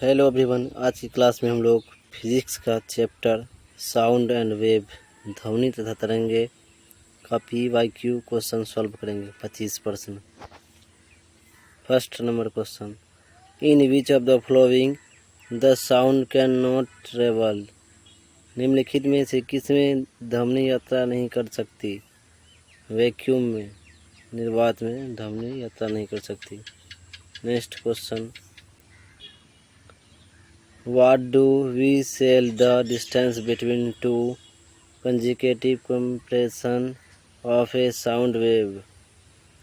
Hello everyone. आज की class में हम लोग फिजिक्स का चैप्टर साउंड एंड वेव ध्वनि तथा तरंगे का PYQ क्वेश्चन सॉल्व करेंगे। 25 प्रश्न। First number question, in which of the flowing the sound can not travel. निम्नलिखित में से किसमें ध्वनि यात्रा नहीं कर सकती? वैक्यूम में, निर्वात में ध्वनि यात्रा नहीं कर सकती। Next question, What do we call the distance between two consecutive compression of a sound wave?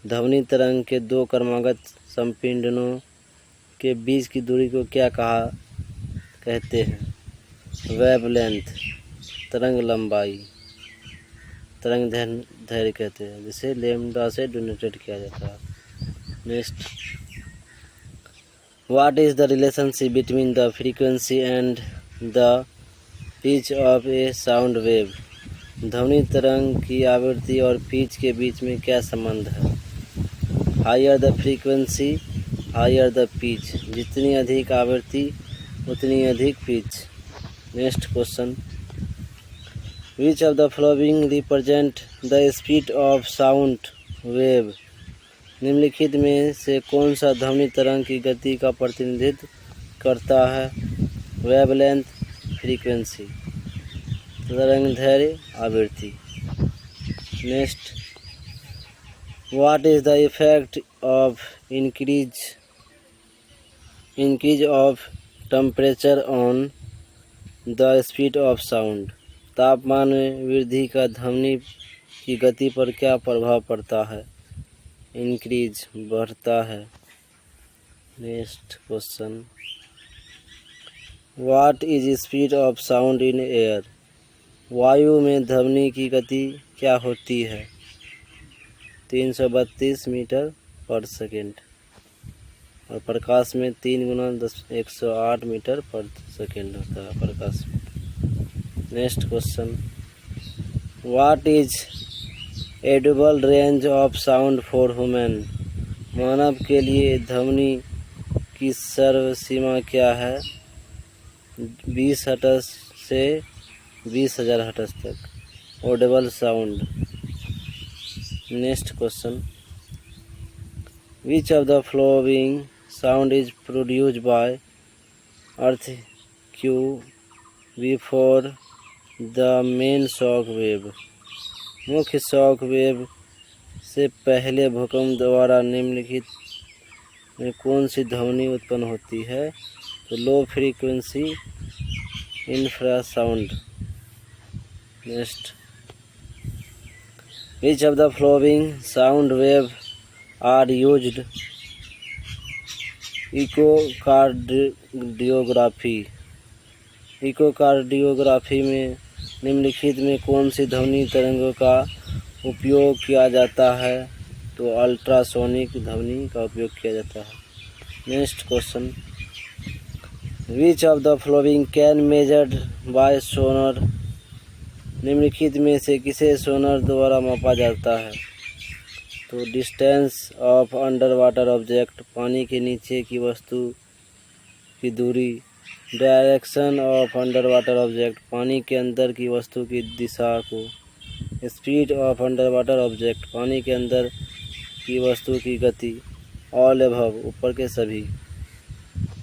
ध्वनि तरंग के दो क्रमागत संपीड़नों के बीच की दूरी को क्या कहते हैं? वेवलेंथ, तरंग लंबाई, तरंग दैर्घ्य कहते हैं, जिसे लैम्डा से डिनोटेट किया जाता है। Next, What is the relationship between the frequency and the pitch of a sound wave? ध्वनि तरंग की आवृत्ति और पिच के बीच में क्या संबंध है? Higher the frequency higher the pitch, जितनी अधिक आवृत्ति उतनी अधिक पिच। Next question, which of the following represent the speed of sound wave? निम्नलिखित में से कौन सा ध्वनि तरंग की गति का प्रतिनिधित्व करता है? वेवलेंथ, फ्रीक्वेंसी, तरंगदैर्घ्य, आवृत्ति। Next, what is the effect of increase of temperature on the speed of sound? तापमान में वृद्धि का ध्वनि की गति पर क्या प्रभाव पड़ता है? इंक्रीज, बढ़ता है। Next question, what is speed of sound in air? वायु में ध्वनि की गति क्या होती है? 332 मीटर पर सेकेंड, और प्रकाश में 3 गुना 108 मीटर पर सेकेंड होता है प्रकाश में। Next question, what is audible range of sound for human? मानव के लिए ध्वनि की सर्व सीमा क्या है? 20 हर्ट्ज से 20,000 हर्ट्ज तक Audible sound. Next question, which of the following sound is produced by earth Q before the main shock wave? मुख्य शॉक वेव से पहले भूकंप द्वारा निम्नलिखित में कौन सी ध्वनि उत्पन्न होती है? तो low frequency infrasound. Next, which of the following sound wave are used echocardiography में निम्नलिखित में कौन सी ध्वनि तरंगों का उपयोग किया जाता है? तो अल्ट्रासोनिक ध्वनि का उपयोग किया जाता है। Next question, which of the following can measured by sonar? निम्नलिखित में से किसे सोनर द्वारा मापा जाता है? तो distance of under water object, पानी के नीचे की वस्तु की दूरी। Direction of under water object, पानी के अंदर की वस्तु की दिशा को। Speed of under water object, पानी के अंदर की वस्तु की गति। ऑल अबव, ऊपर के सभी।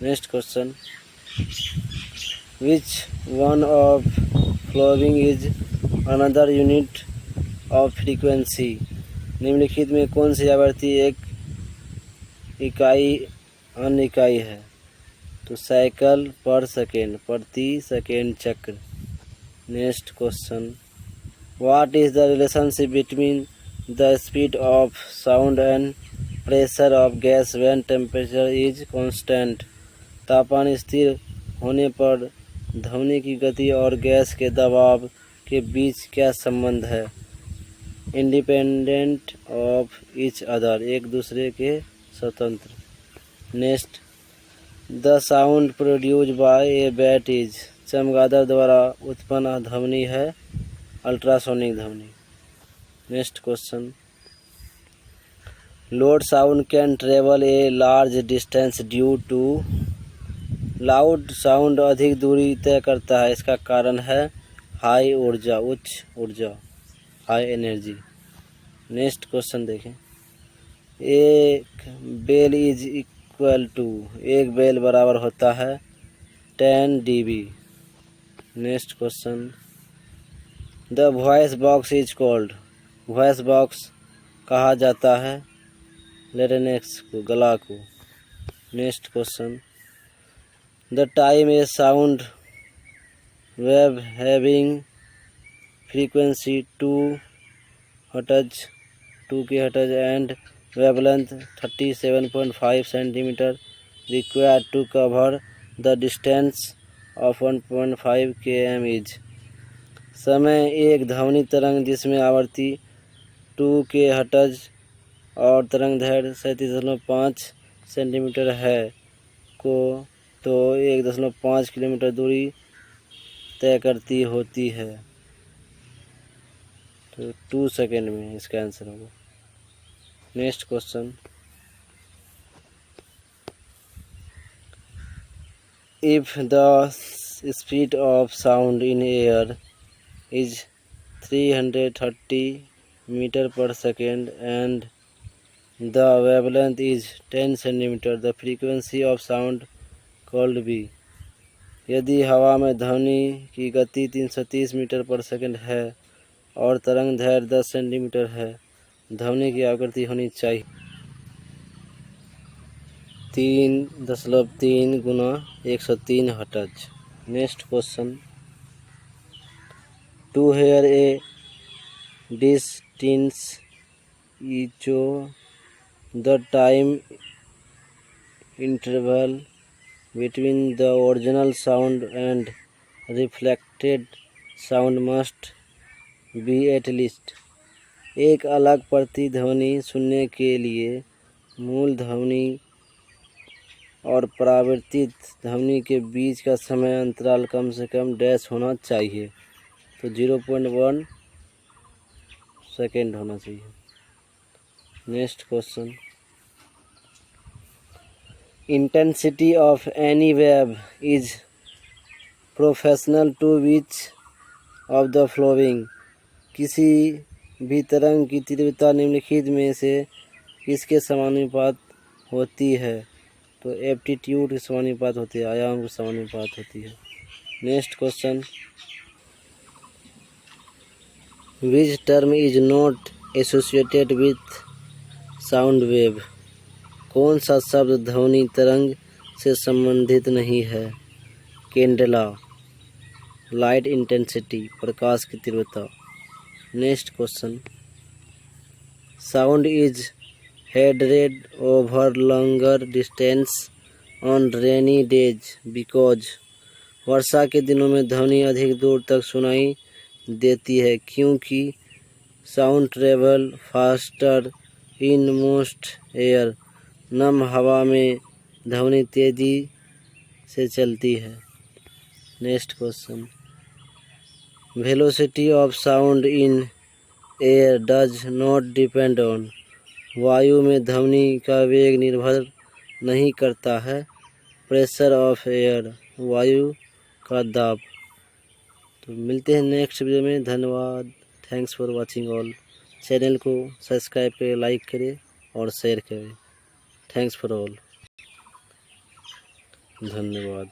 Next question, which one of following is another unit of frequency? निम्नलिखित में कौन सी आवृत्ति एक इकाई अन्य इकाई है? तो साइकिल पर सेकेंड, प्रति सेकेंड चक्र। Next question, what is the relationship between the speed of sound and pressure of gas when temperature is constant? तापमान स्थिर होने पर ध्वनि की गति और गैस के दबाव के बीच क्या संबंध है? इंडिपेंडेंट ऑफ ईच अदर, एक दूसरे के स्वतंत्र। Next, the sound produced by a bat is, चमगादड़ द्वारा उत्पन्न ध्वनि है अल्ट्रासोनिक ध्वनि। Next question, loud sound can travel a large distance due to loud sound अधिक दूरी तय करता है, इसका कारण है हाई ऊर्जा, उच्च ऊर्जा, हाई एनर्जी। नेक्स्ट क्वेश्चन देखें। एक बेल इज इक्वल टू, एक बेल बराबर होता है 10 dB। Next question. The voice box is called, voice box कहा जाता है लेरेनेक्स को, गला को। Next question. The time a sound wave having frequency 2 hertz, 2 kHz and wavelength 37.5 centimetre required to cover the distance of 1.5 km is. समय एक ध्वनि तरंग जिसमें आवृत्ति 2 kHz और तरंग दैर्घ्य 37.5 सेंटीमीटर है को तो 1.5 किलोमीटर दूरी तय करती होती है, तो 2 सेकेंड में इसका आंसर होगा। Next question. If the speed of sound in air is 330 metre per second and the wavelength is 10 centimetre, the frequency of sound could be. यदि हवा में ध्वनि की गति 330 मीटर पर सेकंड है और तरंग दैर्घ्य 10 सेंटीमीटर है, ध्वनि की आवृत्ति होनी चाहिए 3.3 गुना 103 hertz. Next question. To hear a distinct echo the time interval between the original sound and reflected sound must be at least। एक अलग प्रतिध्वनि सुनने के लिए मूल ध्वनि और परावर्तित ध्वनि के बीच का समय अंतराल कम से कम डैश होना चाहिए, तो 0.1 सेकेंड होना चाहिए। Next question. Intensity of any wave is proportional to which of the following। किसी भी तरंग की तीव्रता निम्नलिखित में से किसके समानुपात होती है, तो एप्टीट्यूड के समानुपात होती है, आयाम के समानुपात होती है। Next question. Which term is not associated with sound wave. कौन सा शब्द ध्वनि तरंग से संबंधित नहीं है। कैंडेला, लाइट इंटेंसिटी, प्रकाश की तीव्रता। Next question. Sound is heard over longer distance on rainy days because. वर्षा के दिनों में ध्वनि अधिक दूर तक सुनाई देती है क्योंकि sound travel faster in moist air. नम हवा में ध्वनि तेजी से चलती है। Next question. Velocity of sound in air does not depend on. वायु में ध्वनि का वेग निर्भर नहीं करता है प्रेशर ऑफ एयर, वायु का दाब। तो मिलते हैं नेक्स्ट वीडियो में। धन्यवाद। Thanks for watching all. Channel को सब्सक्राइब करें, लाइक करें और शेयर करें। Thanks for all. धन्यवाद।